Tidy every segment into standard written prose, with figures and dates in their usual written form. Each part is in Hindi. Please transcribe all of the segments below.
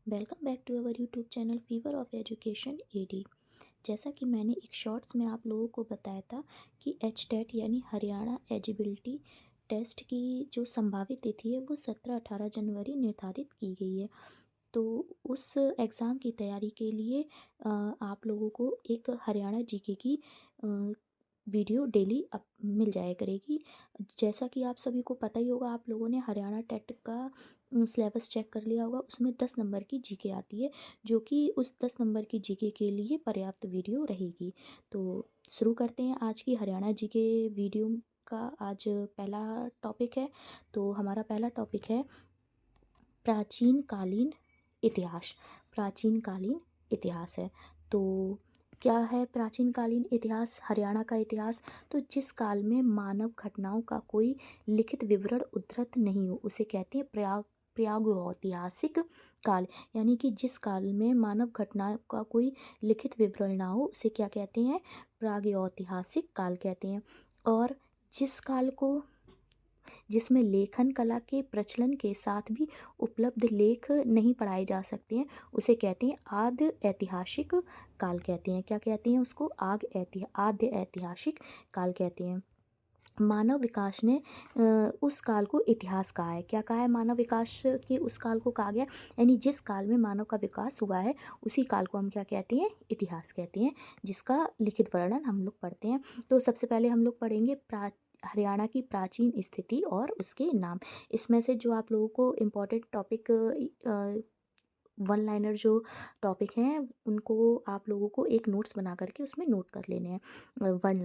Welcome back to our YouTube channel fever of education AD. जैसा कि मैंने एक शॉर्ट्स में आप लोगों को बताया था कि एच टेट यानी हरियाणा एलिजिबिलिटी टेस्ट की जो संभावित तिथि है वो 17-18 जनवरी निर्धारित की गई है। तो उस एग्ज़ाम की तैयारी के लिए आप लोगों को एक हरियाणा जीके की वीडियो डेली अप मिल जाया करेगी। जैसा कि आप सभी को पता ही होगा, आप लोगों ने हरियाणा टेट का सिलेबस चेक कर लिया होगा। उसमें 10 नंबर की जीके आती है, जो कि उस 10 नंबर की जीके के लिए पर्याप्त वीडियो रहेगी। तो शुरू करते हैं आज की हरियाणा जीके वीडियो का। आज पहला टॉपिक है। तो हमारा पहला टॉपिक है प्राचीन कालीन इतिहास। प्राचीन कालीन इतिहास है। तो क्या है प्राचीन कालीन इतिहास, हरियाणा का इतिहास? तो जिस काल में मानव घटनाओं का कोई लिखित विवरण उद्धृत नहीं हो उसे कहते हैं प्रागैतिहासिक काल। यानी कि जिस काल में मानव घटनाओं का कोई लिखित विवरण ना हो उसे क्या कहते हैं? प्रागैतिहासिक काल कहते हैं। और जिस काल को जिसमें लेखन कला के प्रचलन के साथ भी उपलब्ध लेख नहीं पढ़ाए जा सकते हैं उसे कहते हैं आद्य ऐतिहासिक काल कहते हैं। क्या कहते हैं उसको? आद्य ऐतिहासिक काल कहते हैं। मानव विकास ने उस काल को इतिहास कहा है। क्या कहा है? मानव विकास के उस काल को कहा गया, यानी जिस काल में मानव का विकास हुआ है उसी काल को हम क्या कहते हैं? इतिहास कहते हैं, जिसका लिखित वर्णन हम लोग पढ़ते हैं। तो सबसे पहले हम लोग पढ़ेंगे हरियाणा की प्राचीन स्थिति और उसके नाम। इसमें से जो आप लोगों को इम्पोर्टेंट टॉपिक वन लाइनर जो टॉपिक हैं उनको आप लोगों को एक नोट्स बना करके उसमें नोट कर लेने हैं वन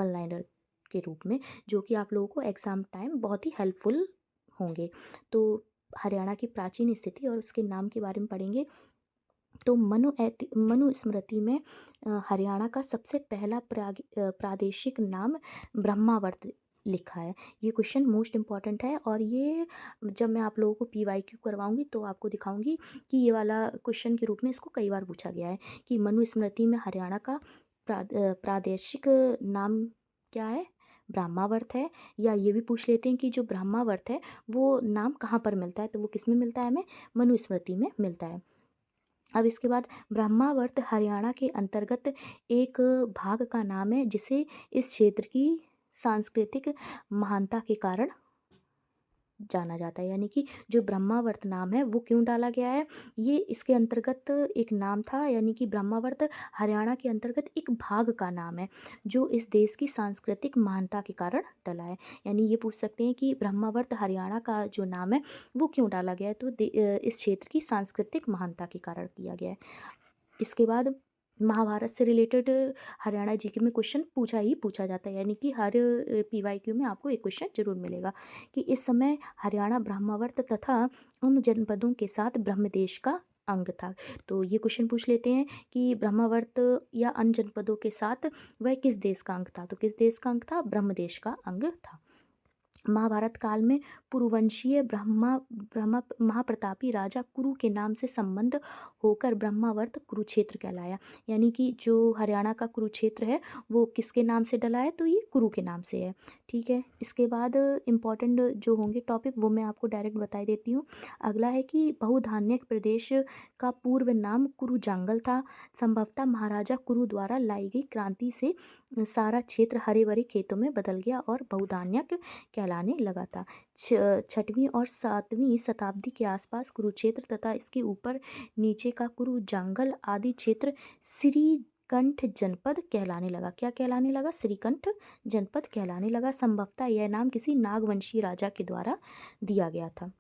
लाइनर के रूप में, जो कि आप लोगों को एग्ज़ाम टाइम बहुत ही हेल्पफुल होंगे। तो हरियाणा की प्राचीन स्थिति और उसके नाम के बारे में पढ़ेंगे। तो मनुस्मृति में हरियाणा का सबसे पहला प्रादेशिक नाम ब्रह्मावर्त लिखा है। ये क्वेश्चन मोस्ट इम्पॉर्टेंट है, और ये जब मैं आप लोगों को PYQ करवाऊंगी तो आपको दिखाऊंगी कि ये वाला क्वेश्चन के रूप में इसको कई बार पूछा गया है कि मनुस्मृति में हरियाणा का प्रादेशिक नाम क्या है? ब्रह्मावर्त है। या ये भी पूछ लेते हैं कि जो ब्रह्मावर्त है वो नाम कहाँ पर मिलता है? तो वो किस में मिलता है? हमें मनुस्मृति में मिलता है। अब इसके बाद ब्रह्मावर्त हरियाणा के अंतर्गत एक भाग का नाम है, जिसे इस क्षेत्र की सांस्कृतिक महानता के कारण जाना जाता है। यानी कि जो ब्रह्मावर्त नाम है वो क्यों डाला गया है? ये इसके अंतर्गत एक नाम था, यानी कि ब्रह्मावर्त हरियाणा के अंतर्गत एक भाग का नाम है जो इस देश की सांस्कृतिक महानता के कारण डला है। यानी ये पूछ सकते हैं कि ब्रह्मावर्त हरियाणा का जो नाम है वो क्यों डाला गया है? तो इस क्षेत्र की सांस्कृतिक महानता के कारण किया गया है। इसके बाद महाभारत से रिलेटेड हरियाणा जीके में क्वेश्चन पूछा जाता है, यानी कि हर PYQ में आपको एक क्वेश्चन जरूर मिलेगा कि इस समय हरियाणा ब्रह्मावर्त तथा उन जनपदों के साथ ब्रह्मदेश का अंग था। तो ये क्वेश्चन पूछ लेते हैं कि ब्रह्मावर्त या अन्य जनपदों के साथ वह किस देश का अंग था? तो किस देश का अंग था? ब्रह्मदेश का अंग था। महाभारत काल में पुरुवंशीय ब्रह्मा महाप्रतापी राजा कुरु के नाम से संबंध होकर ब्रह्मावर्त कुरुक्षेत्र कहलाया। यानी कि जो हरियाणा का कुरुक्षेत्र है वो किसके नाम से डला है? तो ये कुरु के नाम से है। ठीक है। इसके बाद इम्पॉर्टेंट जो होंगे टॉपिक वो मैं आपको डायरेक्ट बता देती हूँ। अगला है कि बहुधान्यक प्रदेश का पूर्व नाम कुरु जंगल था। संभवतः महाराजा कुरु द्वारा लाई गई क्रांति से सारा क्षेत्र हरे भरे खेतों में बदल गया और बहुधान्यक कहलाने लगा था। 6वीं और 7वीं शताब्दी के आसपास कुरुक्षेत्र तथा इसके ऊपर नीचे का कुरु जंगल आदि क्षेत्र श्रीकंठ जनपद कहलाने लगा। क्या कहलाने लगा? श्रीकंठ जनपद कहलाने लगा। संभवतः यह नाम किसी नागवंशी राजा के द्वारा दिया गया था।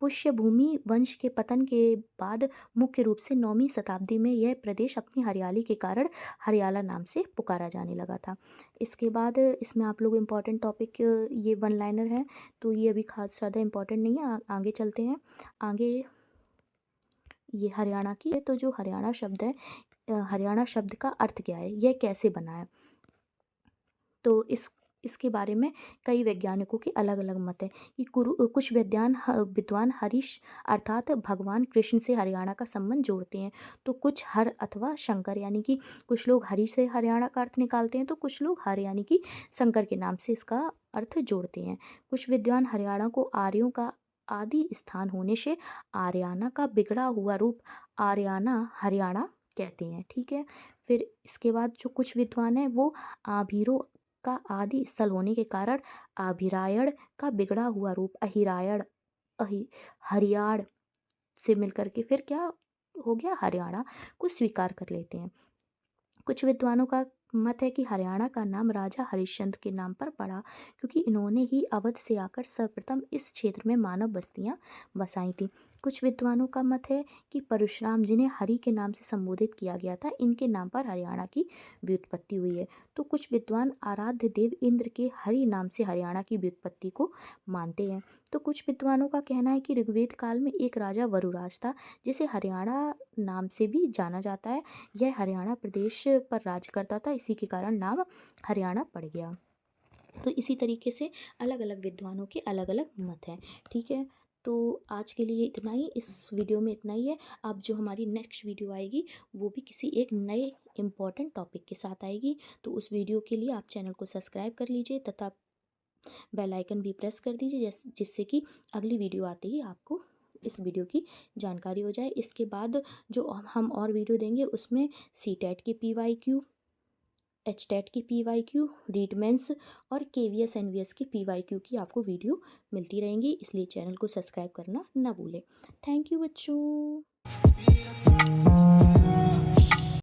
पुष्यभूमि वंश के पतन के बाद मुख्य रूप से 9वीं शताब्दी में यह प्रदेश अपनी हरियाली के कारण हरियाला नाम से पुकारा जाने लगा था। इसके बाद इसमें आप लोग इम्पॉर्टेंट टॉपिक ये वन लाइनर है, तो ये अभी खास ज़्यादा इम्पॉर्टेंट नहीं है। आगे चलते हैं। आगे ये हरियाणा की है। तो जो हरियाणा शब्द है, हरियाणा शब्द का अर्थ क्या है? यह कैसे बना है? तो इसके बारे में कई वैज्ञानिकों के अलग अलग मत हैं कि कुछ विद्वान हरीश अर्थात भगवान कृष्ण से हरियाणा का संबंध जोड़ते हैं, तो कुछ हर अथवा शंकर, यानी कि कुछ लोग हरि से हरियाणा का अर्थ निकालते हैं तो कुछ लोग हर यानी कि शंकर के नाम से इसका अर्थ जोड़ते हैं। कुछ विद्वान हरियाणा को आदि स्थान होने से आर्याना का बिगड़ा हुआ रूप आर्याना हरियाणा कहते हैं। ठीक है। फिर इसके बाद जो कुछ विद्वान हैं वो आभीरों का आदि स्थल होने के कारण आभिरायण का बिगड़ा हुआ रूप अहिरायण हरियाण से मिलकर के फिर क्या हो गया, हरियाणा को स्वीकार कर लेते हैं। कुछ विद्वानों का मत है कि हरियाणा का नाम राजा हरिश्चंद्र के नाम पर पड़ा, क्योंकि इन्होंने ही अवध से आकर सर्वप्रथम इस क्षेत्र में मानव बस्तियां बसाई थी। कुछ विद्वानों का मत है कि परशुराम, जिन्हें हरि के नाम से संबोधित किया गया था, इनके नाम पर हरियाणा की व्युत्पत्ति हुई है। तो कुछ विद्वान आराध्य देव इंद्र के हरि नाम से हरियाणा की व्युत्पत्ति को मानते हैं। तो कुछ विद्वानों का कहना है कि ऋग्वेद काल में एक राजा वरुराज था, जिसे हरियाणा नाम से भी जाना जाता है। यह हरियाणा प्रदेश पर राज करता था, इसी के कारण नाम हरियाणा पड़ गया। तो इसी तरीके से अलग अलग विद्वानों के अलग अलग मत हैं। ठीक है। तो आज के लिए इतना ही, इस वीडियो में इतना ही है। अब जो हमारी नेक्स्ट वीडियो आएगी वो भी किसी एक नए इम्पॉर्टेंट टॉपिक के साथ आएगी। तो उस वीडियो के लिए आप चैनल को सब्सक्राइब कर लीजिए तथा बेल आइकन भी प्रेस कर दीजिए, जिससे कि अगली वीडियो आते ही आपको इस वीडियो की जानकारी हो जाए। इसके बाद जो हम और वीडियो देंगे उसमें CTET की PYQ, HTET की PYQ, रीडमेंस और KVS NVS की PYQ की आपको वीडियो मिलती रहेंगी, इसलिए चैनल को सब्सक्राइब करना ना भूलें। थैंक यू बच्चों।